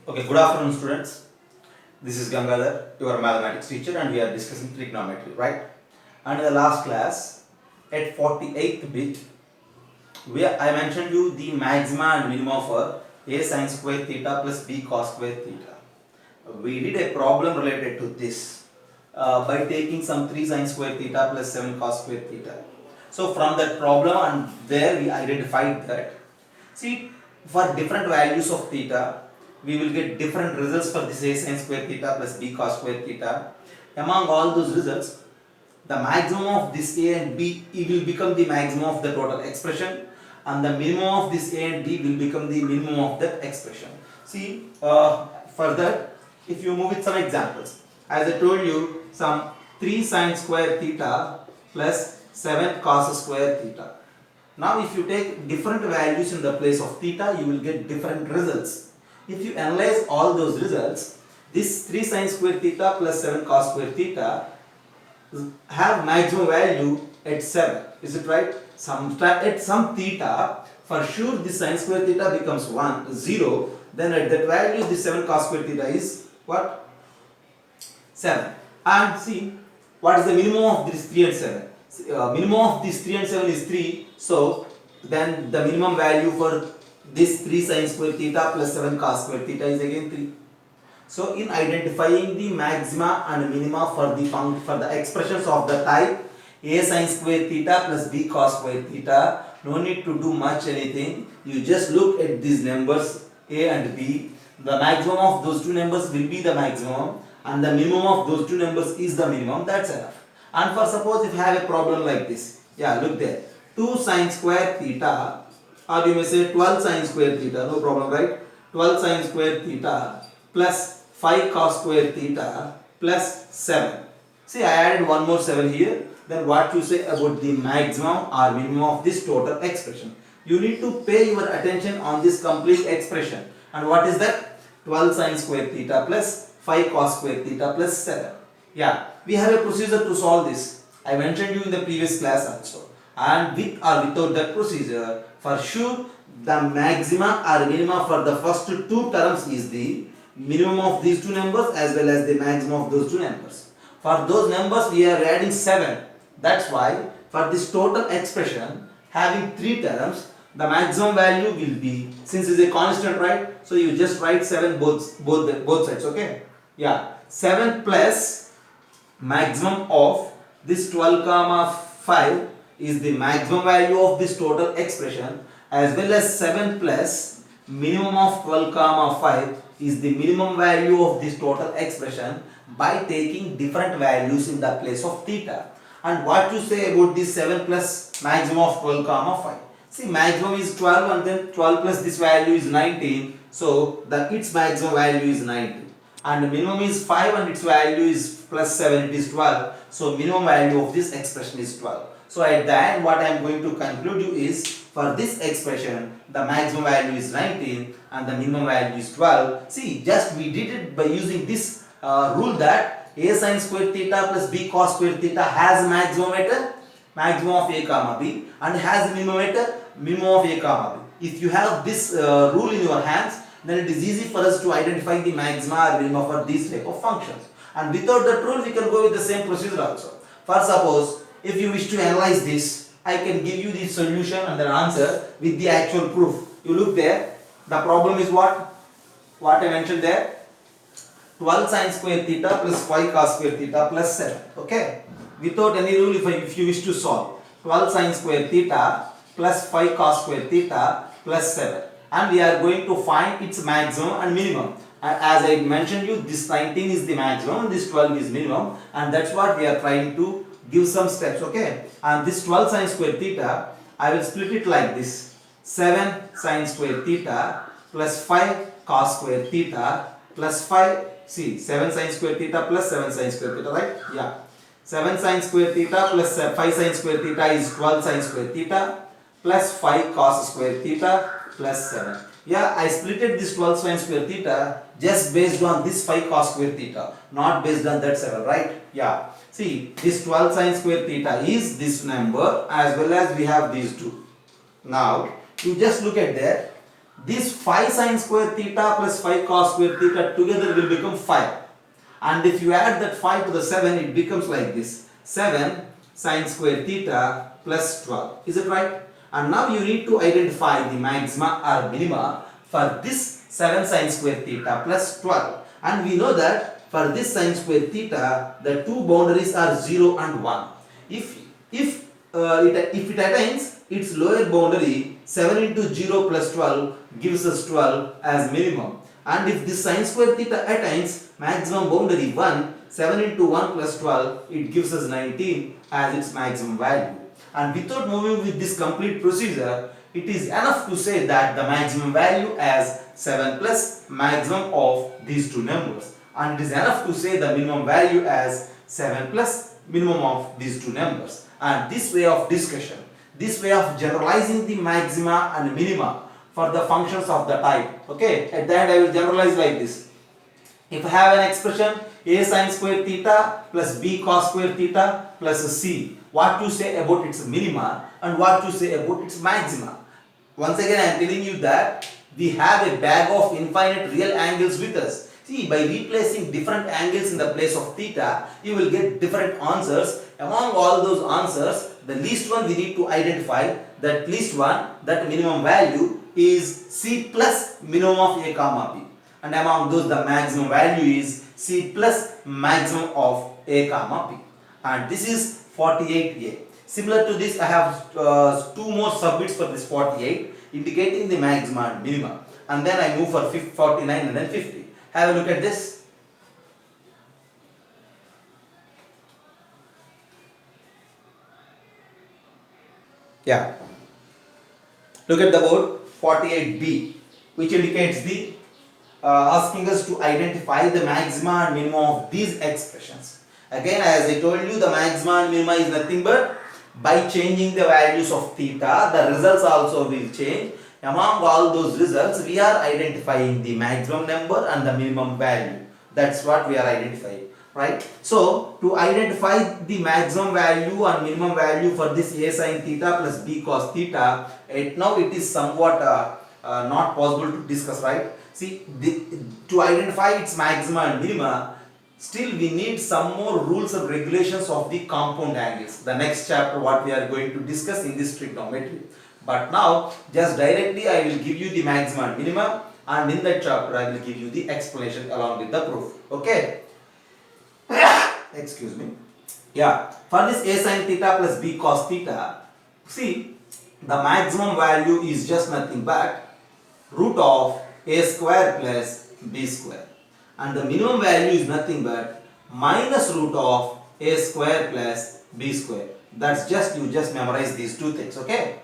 Okay, good afternoon, students. This is Gangadhar, your mathematics teacher, and we are discussing trigonometry, right? And in the last class, at 48th bit, I mentioned you the maxima and minima for a sin square theta plus b cos square theta. We did a problem related to this by taking some 3 sin square theta plus 7 cos square theta. So from that problem, and there we identified that, see, for different values of theta, we will get different results for this a sin square theta plus b cos square theta. Among all those results, the maximum of this a and b will become the maximum of the total expression, and the minimum of this a and b will become the minimum of that expression. See, for that, if you move with some examples, as I told you, some 3 sin square theta plus 7 cos square theta. Now if you take different values in the place of theta, you will get different results. If you analyze all those results, this 3 sin square theta plus 7 cos square theta have maximum value at 7. Is it right? At some theta, for sure this sin square theta becomes 0. Then at that value, this 7 cos square theta is what? 7. And see, what is the minimum of this 3 and 7? Minimum of this 3 and 7 is 3. So then the minimum value for this 3 sin square theta plus 7 cos square theta is again 3. So in identifying the maxima and minima for the expressions of the type a sin square theta plus b cos square theta, no need to do much anything. You just look at these numbers a and b. The maximum of those two numbers will be the maximum, and the minimum of those two numbers is the minimum. That's enough. And for suppose if you have a problem like this, yeah, look there, 2 sin square theta, or you may say 12 sin square theta, no problem, right? 12 sin square theta plus 5 cos square theta plus 7. See, I added one more 7 here. Then what you say about the maximum or minimum of this total expression? You need to pay your attention on this complete expression. And what is that? 12 sin square theta plus 5 cos square theta plus 7. Yeah, we have a procedure to solve this. I mentioned you in the previous class also. And with or without that procedure, for sure the maxima or minima for the first two terms is the minimum of these two numbers as well as the maximum of those two numbers. For those numbers we are adding 7. That's why for this total expression having 3 terms, the maximum value will be, since it's a constant, right? So you just write 7 both sides, okay? Yeah, 7 plus maximum of this 12 comma 5 is the maximum value of this total expression, as well as 7 plus minimum of 12 comma 5 is the minimum value of this total expression by taking different values in the place of theta. And what you say about this 7 plus maximum of 12 comma 5? See, maximum is 12 and then 12 plus this value is 19. So its maximum value is 19. And the minimum is 5 and its value is plus 7, it is 12. So minimum value of this expression is 12. So at the end what I am going to conclude you is, for this expression the maximum value is 19 and the minimum value is 12. See, just we did it by using this rule that a sin square theta plus b cos square theta has maximum at maximum of a comma b and has minimum at minimum of a comma b. If you have this rule in your hands, then it is easy for us to identify the maxima or minima for these type of functions. And without that rule we can go with the same procedure also. For suppose if you wish to analyze this, I can give you the solution and the answer with the actual proof. You look there, the problem is what I mentioned there, 12 sin square theta plus 5 cos square theta plus 7. Okay, without any rule, if you wish to solve 12 sin square theta plus 5 cos square theta plus 7, and we are going to find its maximum and minimum. As I mentioned you, this 19 is the maximum, this 12 is minimum, and that's what we are trying to give some steps. Okay, and this 12 sin square theta, I will split it like this: 7 sin square theta plus 5 cos square theta plus 5. See, 7 sin square theta plus 7 sin square theta, right? Yeah, 7 sin square theta plus 5 sin square theta is 12 sin square theta plus 5 cos square theta plus 7. Yeah, I splitted this 12 sin square theta just based on this 5 cos square theta, not based on that 7, right? Yeah. See, this 12 sin square theta is this number as well as we have these two. Now, you just look at there. This 5 sine square theta plus 5 cos square theta together will become 5. And if you add that 5 to the 7, it becomes like this. 7 sine square theta plus 12. Is it right? And now you need to identify the maxima or minima for this 7 sine square theta plus 12. And we know that for this sine square theta, the two boundaries are 0 and 1. If it attains its lower boundary, 7 into 0 plus 12 gives us 12 as minimum. And if this sine square theta attains maximum boundary 1, 7 into 1 plus 12, it gives us 19 as its maximum value. And without moving with this complete procedure, it is enough to say that the maximum value as 7 plus maximum of these two numbers. And it is enough to say the minimum value as 7 plus minimum of these two numbers. And this way of discussion, this way of generalizing the maxima and minima for the functions of the type. Okay, at the end I will generalize like this. If I have an expression a sine square theta plus b cos square theta plus c, what to say about its minima and what to say about its maxima. Once again I am telling you that we have a bag of infinite real angles with us. See, by replacing different angles in the place of theta, you will get different answers. Among all those answers, the least one we need to identify, that least one, that minimum value is c plus minimum of a comma b. And among those, the maximum value is c plus maximum of a comma b. And this is 48a. Similar to this, I have two more subbits for this 48, indicating the maxima and minima. And then I move for 49 and then 50. Have a look at this. Yeah. Look at the board 48b, which indicates the asking us to identify the maxima and minima of these expressions. Again, as I told you, the maxima and minima is nothing but by changing the values of theta, the results also will change. Among all those results, we are identifying the maximum number and the minimum value. That's what we are identifying, right? So, to identify the maximum value and minimum value for this a sin theta plus b cos theta, now it is somewhat not possible to discuss, right? See, to identify its maxima and minima, still we need some more rules and regulations of the compound angles. The next chapter what we are going to discuss in this trigonometry. But now, just directly I will give you the maxima and minima, and in that chapter I will give you the explanation along with the proof. Okay? Excuse me. Yeah. For this a sin theta plus b cos theta, see, the maximum value is just nothing but root of a square plus b square. And the minimum value is nothing but minus root of a square plus b square. That's just, you just memorize these two things. Okay?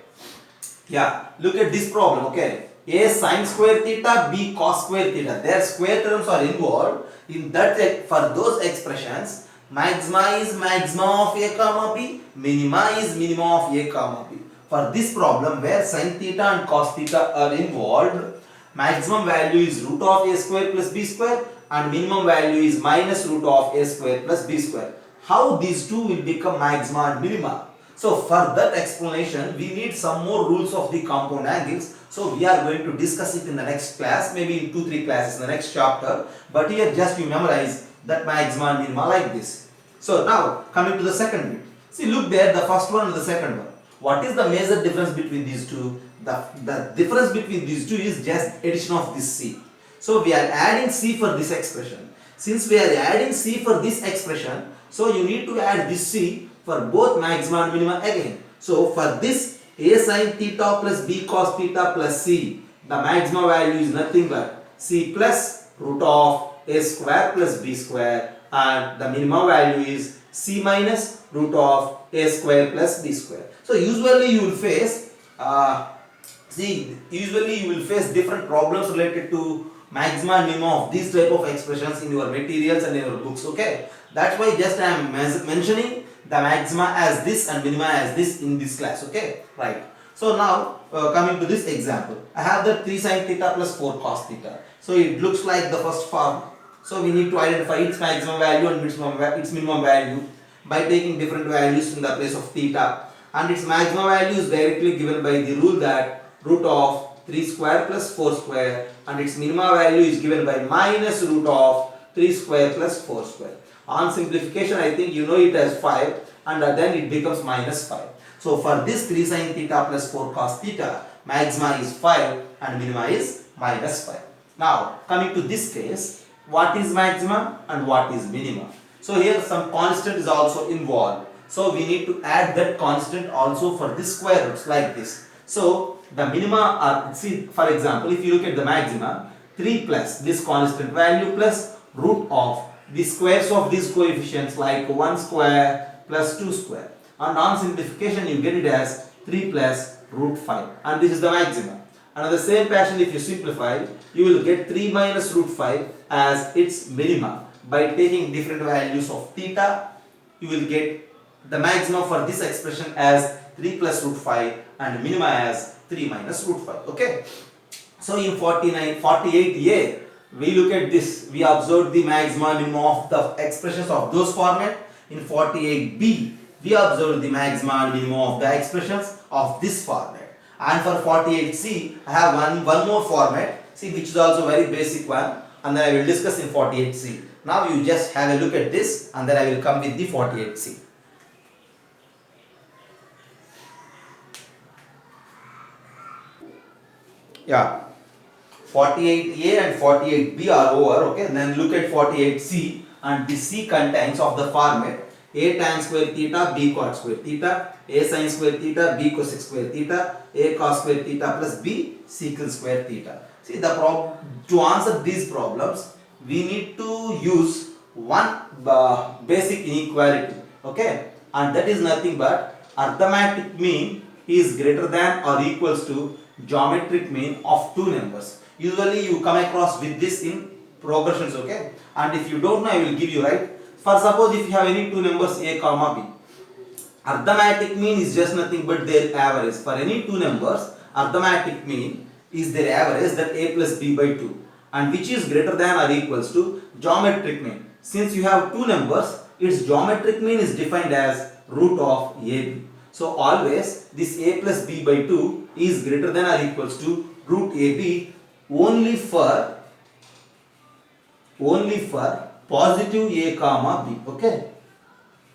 Yeah, look at this problem, okay. A sin square theta, b cos square theta. Their square terms are involved. In that, for those expressions, maxima is maxima of a comma b, minima is minima of a comma b. For this problem where sin theta and cos theta are involved, maximum value is root of a square plus b square and minimum value is minus root of a square plus b square. How these two will become maxima and minima? So for that explanation, we need some more rules of the compound angles. So we are going to discuss it in the next class, maybe in 2-3 classes in the next chapter. But here just you memorize that maxima and minima like this. So now coming to the second bit. See, look there, the first one and the second one. What is the major difference between these two? The difference between these two is just addition of this c. So we are adding c for this expression. Since we are adding c for this expression, so you need to add this c for both maxima and minima again. So for this a sin theta plus b cos theta plus c, the maxima value is nothing but c plus root of a square plus b square, and the minima value is c minus root of a square plus b square. So usually you will face different problems related to maxima and minima of these type of expressions in your materials and in your books. Okay, that's why just I am mentioning the maxima as this and minima as this in this class. Okay, right. So now coming to this example, I have the 3 sin theta plus 4 cos theta. So it looks like the first form. So we need to identify its maximum value and its minimum value by taking different values in the place of theta. And its maximum value is directly given by the rule that root of 3 square plus 4 square, and its minima value is given by minus root of 3 square plus 4 square. On simplification, I think you know it as 5, and then it becomes minus 5. So for this 3 sin theta plus 4 cos theta, maxima is 5 and minima is minus 5. Now coming to this case, what is maxima and what is minima? So here some constant is also involved. So we need to add that constant also for this square roots like this. So the minima are, see for example, if you look at the maxima, 3 plus this constant value plus root of the squares of these coefficients like 1 square plus 2 square. And on simplification you get it as 3 plus root 5, and this is the maxima. And in the same fashion, if you simplify, you will get 3 minus root 5 as its minima. By taking different values of theta, you will get the maximum for this expression as 3 plus root 5 and minima as 3 minus root 5. Okay. So in 48a, we look at this. We observe the maxima and minima of the expressions of those format. In 48b, we observe the maxima and minima of the expressions of this format. And for 48c, I have one more format, see, which is also very basic one, and then I will discuss in 48c. Now you just have a look at this, and then I will come with the 48c. Yeah, 48a and 48b are over. Okay, and then look at 48c, and the c contains of the format a tan square theta, b cot square theta, a sin square theta, b cosec square theta, a cos square theta plus b secant square theta. See, to answer these problems, we need to use one basic inequality. Okay, and that is nothing but arithmetic mean is greater than or equals to geometric mean of two numbers. Usually you come across with this in progressions. Okay, and if you don't know, I will give you, right. For suppose if you have any two numbers a comma b, arithmetic mean is just nothing but their average. For any two numbers, arithmetic mean is their average, that a plus b by 2, and which is greater than or equals to geometric mean. Since you have two numbers, its geometric mean is defined as root of ab. So always this a plus b by 2 is greater than or equals to root ab only for positive a comma b. Okay,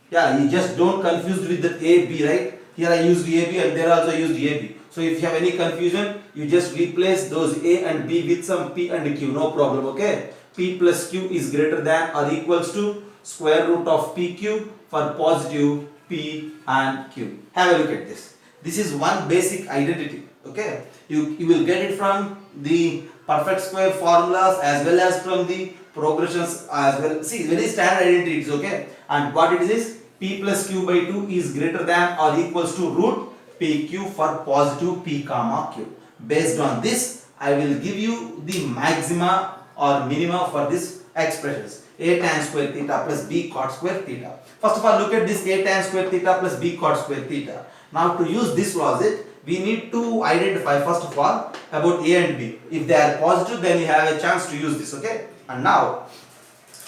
yeah, you just don't confuse with the a b, right. Here I used a b and there also I used a b. So if you have any confusion, you just replace those a and b with some p and q, no problem. Okay, p plus q is greater than or equals to square root of pq for positive p and q. Have a look at this. This is one basic identity. Okay, you will get it from the perfect square formulas as well as from the progressions as well. See, very standard identities. Okay, and what it is p plus q by 2 is greater than or equals to root pq for positive p comma q. Based on this, I will give you the maxima or minima for this expressions a tan square theta plus b cot square theta. First of all, look at this a tan square theta plus b cot square theta. Now to use this logic, we need to identify first of all about a and b. If they are positive, then you have a chance to use this. Okay, and now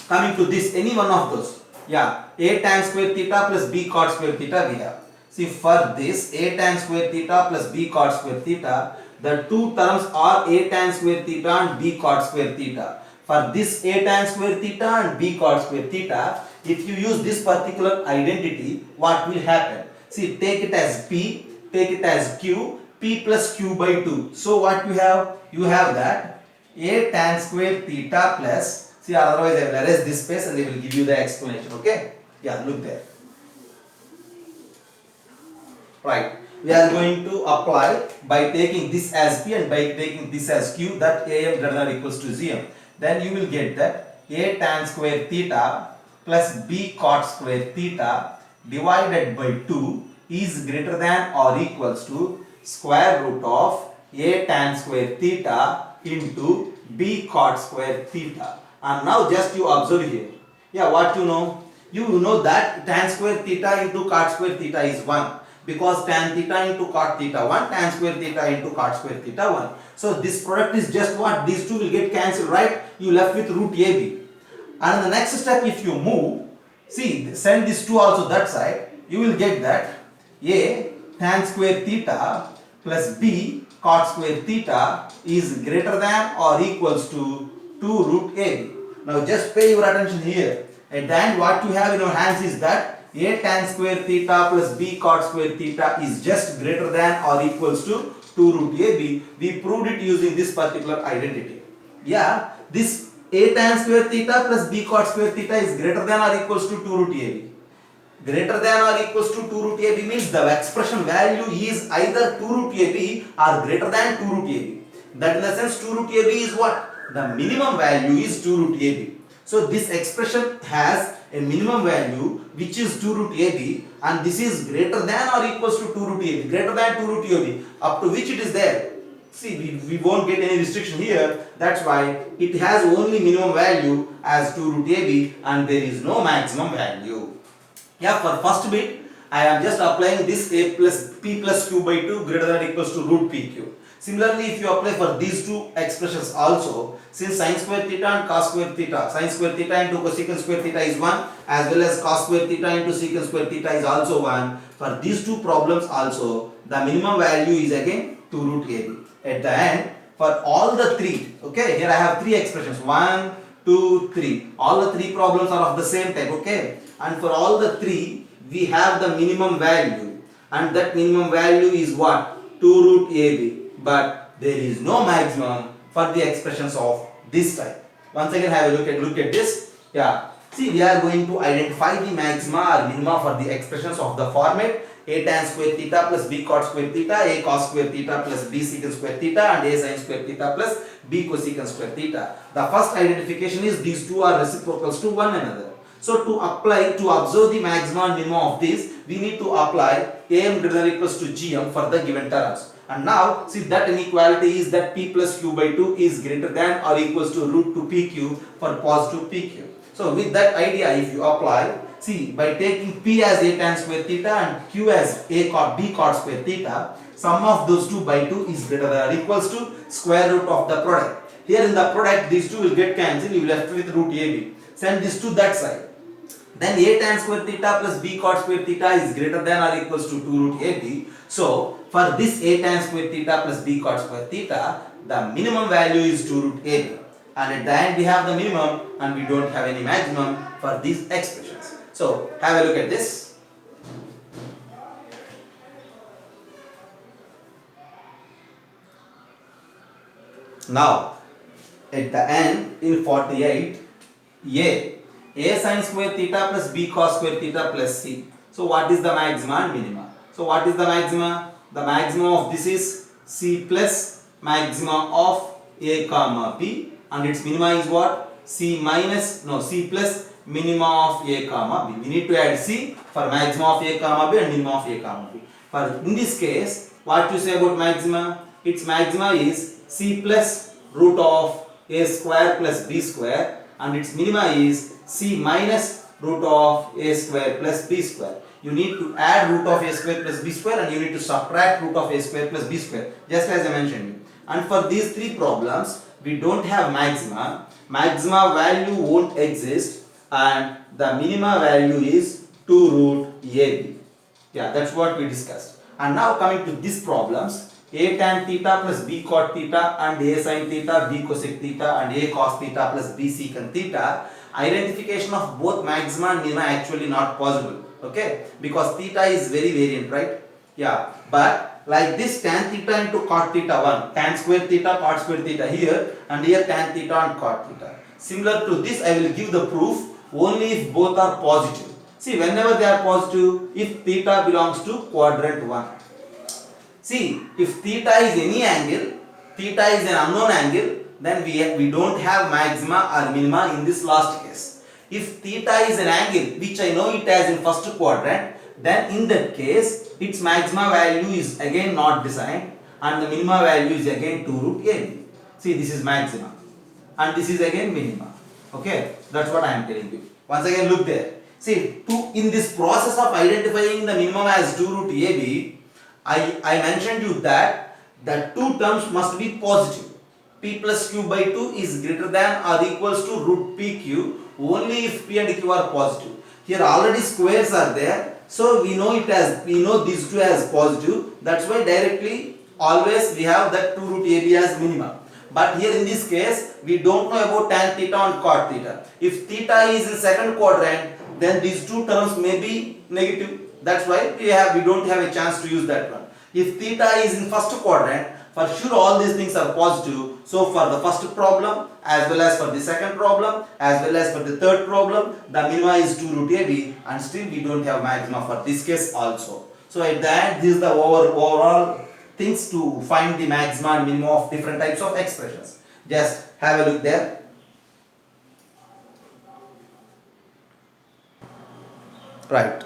coming to this, any one of those, yeah, a tan square theta plus b cot square theta we have. See, for this a tan square theta plus b cot square theta, the two terms are a tan square theta and b cot square theta. For this a tan square theta and b cot square theta, if you use this particular identity, what will happen? See, take it as p, take it as q, p plus q by 2. So what you have? You have that a tan square theta plus, see, otherwise I will erase this space and they will give you the explanation. Okay, yeah, look there. Right, we are going to apply by taking this as p and by taking this as q, that am greater than or equals to gm. Then you will get that a tan square theta plus b cot square theta divided by 2 is greater than or equals to square root of a tan square theta into b cot square theta. And now just you observe here. Yeah, what you know? You know that tan square theta into cot square theta is 1. Because tan theta into cot theta 1, tan square theta into cot square theta 1. So this product is just what? These two will get cancelled, right? You left with root AB. And in the next step, if you move, see, send this 2 also that side, you will get that a tan square theta plus b cot square theta is greater than or equals to 2 root AB. Now just pay your attention here. At the end what you have in your hands is that a tan square theta plus b cot square theta is just greater than or equals to 2 root AB. We proved it using this particular identity. Yeah, this a tan square theta plus b cot square theta is greater than or equals to 2 root AB. Greater than or equals to 2 root AB means the expression value is either 2 root AB or greater than 2 root AB. That in the sense 2 root AB is what? The minimum value is 2 root AB. So this expression has a minimum value which is 2 root AB, and this is greater than or equals to 2 root AB. Greater than 2 root AB, up to which it is there. See, we won't get any restriction here. That's why it has only minimum value as 2 root AB and there is no maximum value. Yeah, for first bit, I am just applying this a plus p plus q by 2 greater than or equals to root pq. Similarly, if you apply for these two expressions also, since sin square theta and cos square theta, sin square theta into cosecant square theta is 1, as well as cos square theta into secant square theta is also 1. For these two problems also, the minimum value is again 2 root AB. At the end, for all the three, okay, here I have three expressions, 1, 2, 3. All the three problems are of the same type, okay. And for all the three, we have the minimum value, and that minimum value is what? 2 root AB. But there is no maximum for the expressions of this type. Once again, have a look at this. Yeah. See, we are going to identify the maxima or minima for the expressions of the format a tan square theta plus b cot square theta, a cos square theta plus b secant square theta, and a sin square theta plus b cosecant square theta. The first identification is these two are reciprocals to one another. So to observe the maxima and minima of this, we need to apply am greater than or equals to gm for the given terms. And now, see that inequality is that p plus q by 2 is greater than or equals to root 2 pq for positive pq. So with that idea, if you apply, see, by taking p as a tan square theta and q as a cot b cot square theta, sum of those two by 2 is greater than or equals to square root of the product. Here in the product, these two will get cancelled, you will left with root ab. Send this to that side. Then a tan square theta plus b cot square theta is greater than or equals to 2 root ab. So, for this a tan square theta plus b cot square theta, the minimum value is 2 root ab. And at the end we have the minimum and we don't have any maximum for these expressions. So, have a look at this. Now, at the end in 48, a sin square theta plus b cos square theta plus c. So what is the maxima and minima? So what is the maxima? The maximum of this is c plus maxima of a comma b, and its minima is what? C plus minima of a comma b. We need to add c for maxima of a comma b and minima of a comma b. For in this case, what you say about maxima? Its maxima is c plus root of a square plus b square, and its minima is c minus root of a square plus b square. You need to add root of a square plus b square and you need to subtract root of a square plus b square, just as I mentioned. And for these three problems, we don't have maxima. Maxima value won't exist and the minima value is 2 root ab. Yeah, that's what we discussed. And now coming to these problems, a tan theta plus b cot theta and a sin theta, b cosec theta and a cos theta plus b secant theta, identification of both maxima and minima actually not possible, okay, because theta is very variant, right? Yeah, but like this tan theta into cot theta 1, tan square theta cot square theta here, and here tan theta and cot theta. Similar to this, I will give the proof only if both are positive. See, whenever they are positive, if theta belongs to quadrant 1. See, if theta is any angle, theta is an unknown angle, then we don't have maxima or minima in this last case. If theta is an angle which I know it as in first quadrant, then in that case its maxima value is again not defined and the minima value is again 2 root ab. See, this is maxima and this is again minima. Okay, that's what I am telling you. Once again look there. See, in this process of identifying the minimum as 2 root ab, I mentioned you that the two terms must be positive. P plus q by 2 is greater than or equals to root pq only if p and q are positive. Here already squares are there, so we know these two as positive. That's why directly always we have that 2 root AB as minimum. But here in this case, we don't know about tan theta and cot theta. If theta is in second quadrant, then these two terms may be negative. That's why we don't have a chance to use that one. If theta is in first quadrant, for sure all these things are positive. So for the first problem, as well as for the second problem, as well as for the third problem, the minima is 2 root AB, and still we don't have maxima for this case also. So at the end, this is the overall things to find the maxima and minima of different types of expressions. Just have a look there. Right.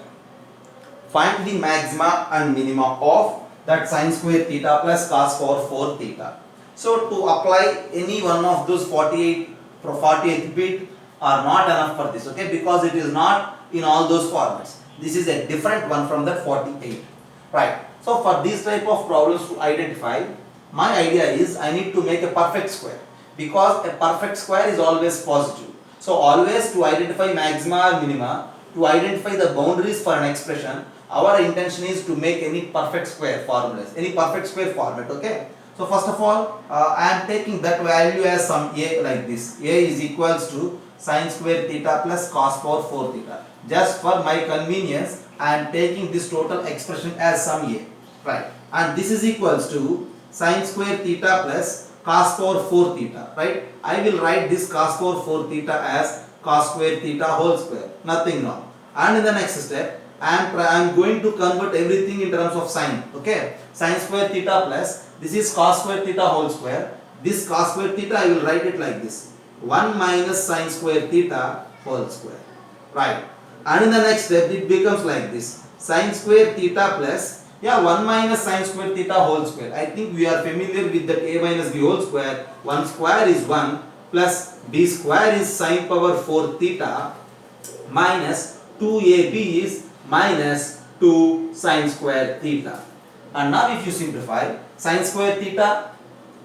Find the maxima and minima of that sin square theta plus cos power 4 theta. So to apply any one of those 48th bit are not enough for this, okay, because it is not in all those formats. This is a different one from that 48. Right. So for these type of problems to identify, my idea is I need to make a perfect square, because a perfect square is always positive. So always to identify maxima or minima, to identify the boundaries for an expression, our intention is to make any perfect square formulas, any perfect square format, okay. So first of all, I am taking that value as some a like this. A is equals to sin square theta plus cos power 4 theta. Just for my convenience, I am taking this total expression as some a, right? And this is equals to sin square theta plus cos power 4 theta, right? I will write this cos power 4 theta as cos square theta whole square, nothing wrong. And in the next step, I am going to convert everything in terms of sine, okay? Sin square theta plus, this is cos square theta whole square. This cos square theta, I will write it like this, 1 minus sin square theta whole square, right? And in the next step, it becomes like this, sin square theta plus, 1 minus sin square theta whole square. I think we are familiar with that a minus b whole square. 1 square is 1 plus b square is sin power 4 theta minus 2ab is minus 2 sin square theta. And now if you simplify, sin square theta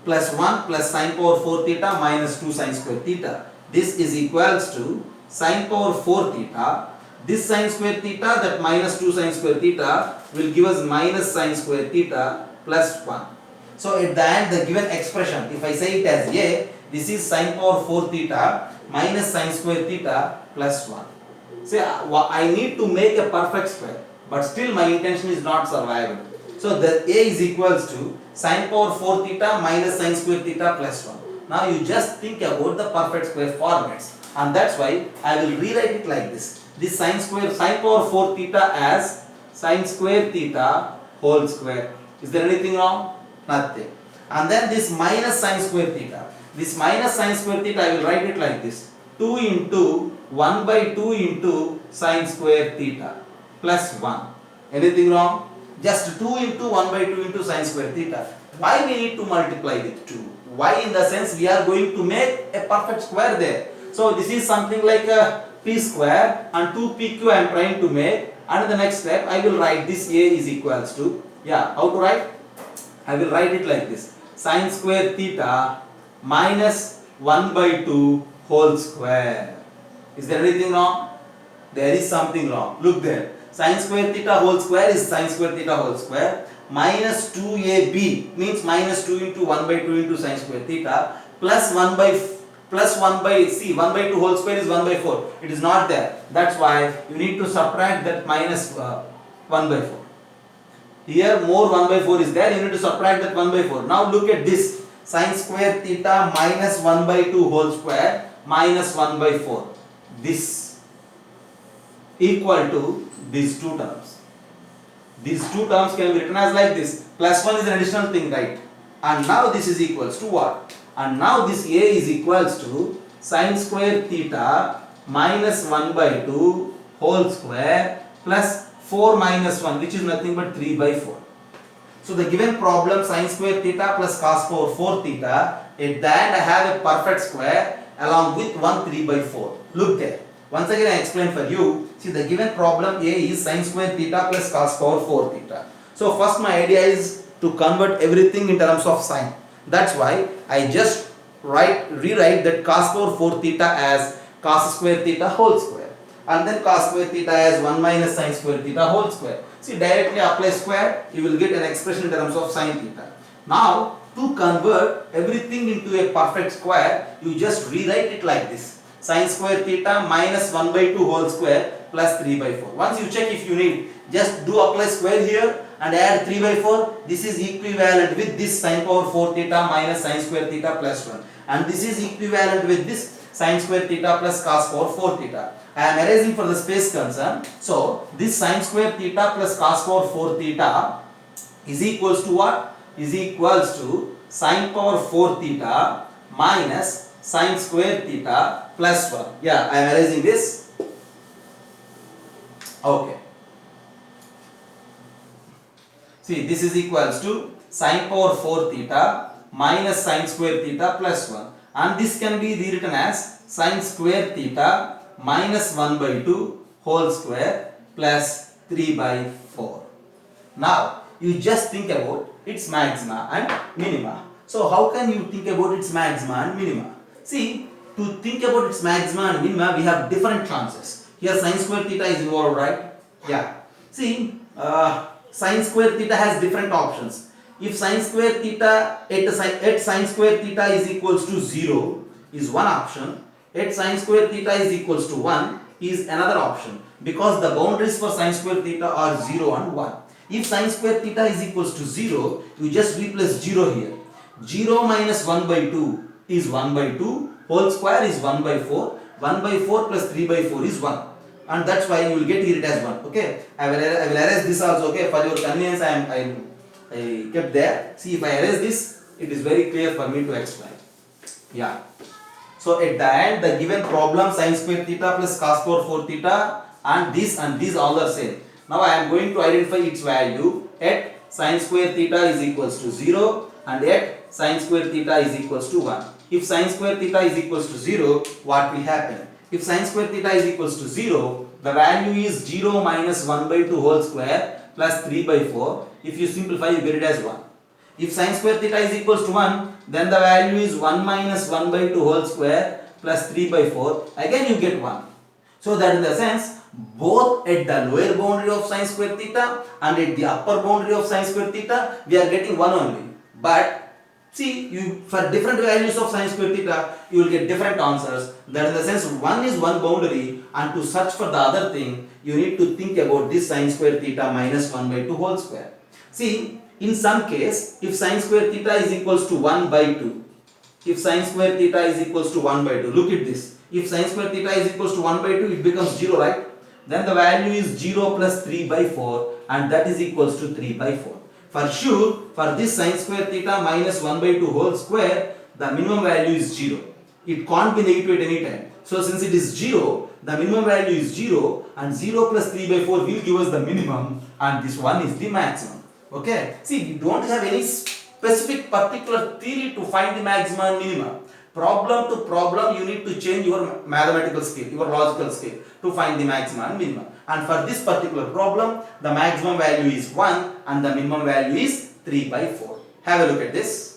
plus 1 plus sin power 4 theta minus 2 sin square theta. This is equals to sin power 4 theta. This sin square theta, that minus 2 sin square theta will give us minus sin square theta plus 1. So at the end, the given expression, if I say it as a, this is sin power 4 theta minus sin square theta plus 1. See, I need to make a perfect square, but still my intention is not survivable. So the a is equals to sin power 4 theta minus sin square theta plus 1. Now you just think about the perfect square formats, and that's why I will rewrite it like this. This sin power 4 theta as sin square theta whole square. Is there anything wrong? Nothing. And then this minus sin square theta. This minus sin square theta, I will write it like this, 2 into 1 by 2 into sin square theta plus 1. Anything wrong? Just 2 into 1 by 2 into sin square theta. Why we need to multiply with 2? Why? In the sense we are going to make a perfect square there. So this is something like a p square and 2pq I am trying to make. And in the next step I will write this a is equals to, how to write? I will write it like this, sin square theta minus 1 by 2 whole square. Is there anything wrong? There is something wrong. Look there. Sin square theta whole square is sin square theta whole square minus 2ab means minus 2 into 1 by 2 into sin square theta plus 1 by 2 whole square is 1 by 4. It is not there. That's why you need to subtract that minus 1 by 4. Here more 1 by 4 is there. You need to subtract that 1 by 4. Now look at this. Sin square theta minus 1 by 2 whole square minus 1 by 4. This equal to these two terms. These two terms can be written as like this. Plus 1 is an additional thing, right? And now this is equals to what? And now this a is equals to sin square theta minus 1 by 2 whole square plus 4 minus 1, which is nothing but 3 by 4. So the given problem, sin square theta plus cos power 4 theta, at the end I have a perfect square along with 1 3 by 4. Look there. Once again I explain for you. See, the given problem a is sin square theta plus cos power 4 theta. So first my idea is to convert everything in terms of sine. That's why I just rewrite that cos power 4 theta as cos square theta whole square, and then cos square theta as 1 minus sin square theta whole square. See, directly apply square, you will get an expression in terms of sin theta. Now, to convert everything into a perfect square, you just rewrite it like this. Sin square theta minus 1 by 2 whole square plus 3 by 4. Once you check if you need, just do apply square here and add 3 by 4. This is equivalent with this sin power 4 theta minus sin square theta plus 1. And this is equivalent with this sin square theta plus cos power 4 theta. I am erasing for the space concern. So, this sin square theta plus cos power 4 theta is equals to what? Is equals to sin power 4 theta minus sin square theta plus 1. Yeah, I am erasing this. Okay. See, this is equals to sin power 4 theta minus sin square theta plus 1. And this can be rewritten as sin square theta minus 1 by 2 whole square plus 3 by 4. Now, you just think about its maxima and minima. So, how can you think about its maxima and minima? See, to think about its maxima and minima, we have different chances. Here, sin square theta is involved, right? Yeah. See, sin square theta has different options. If sin square theta at sin square theta is equals to 0 is one option, at sin square theta is equals to 1 is another option, because the boundaries for sin square theta are 0 and 1. If sin square theta is equals to 0, you just replace 0 here. 0 minus 1 by 2 is 1 by 2, whole square is 1 by 4, 1 by 4 plus 3 by 4 is 1. And that's why you will get here it as 1. Okay, I will erase this also. Okay, for your convenience I kept there. See, if I erase this, it is very clear for me to explain. Yeah. So at the end, the given problem sin square theta plus cos power 4 theta and these all are same. Now I am going to identify its value at sin square theta is equals to 0 and at sin square theta is equals to 1. If sin square theta is equals to 0, what will happen? If sin square theta is equals to 0, the value is 0 minus 1 by 2 whole square plus 3 by 4. If you simplify, you get it as 1. If sin square theta is equals to 1, then the value is 1 minus 1 by 2 whole square plus 3 by 4. Again you get 1. So that in the sense, both at the lower boundary of sin square theta and at the upper boundary of sin square theta, we are getting 1 only. But see, you for different values of sin square theta, you will get different answers. That in the sense, one is one boundary, and to search for the other thing, you need to think about this sin square theta minus 1 by 2 whole square. See, in some case, if sin square theta is equals to 1 by 2, if sin square theta is equals to 1 by 2, look at this. If sin square theta is equals to 1 by 2, it becomes 0, right? Then the value is 0 plus 3 by 4, and that is equals to 3 by 4. For sure, for this sin square theta minus 1 by 2 whole square, the minimum value is 0. It can't be negative at any time. So since it is 0, the minimum value is 0, and 0 plus 3 by 4 will give us the minimum, and this one is the maximum. Okay? See, we don't have any specific particular theory to find the maxima and minima. Problem to problem, you need to change your mathematical skill, your logical skill to find the maxima and minima. And for this particular problem, the maximum value is 1 and the minimum value is 3 by 4. Have a look at this.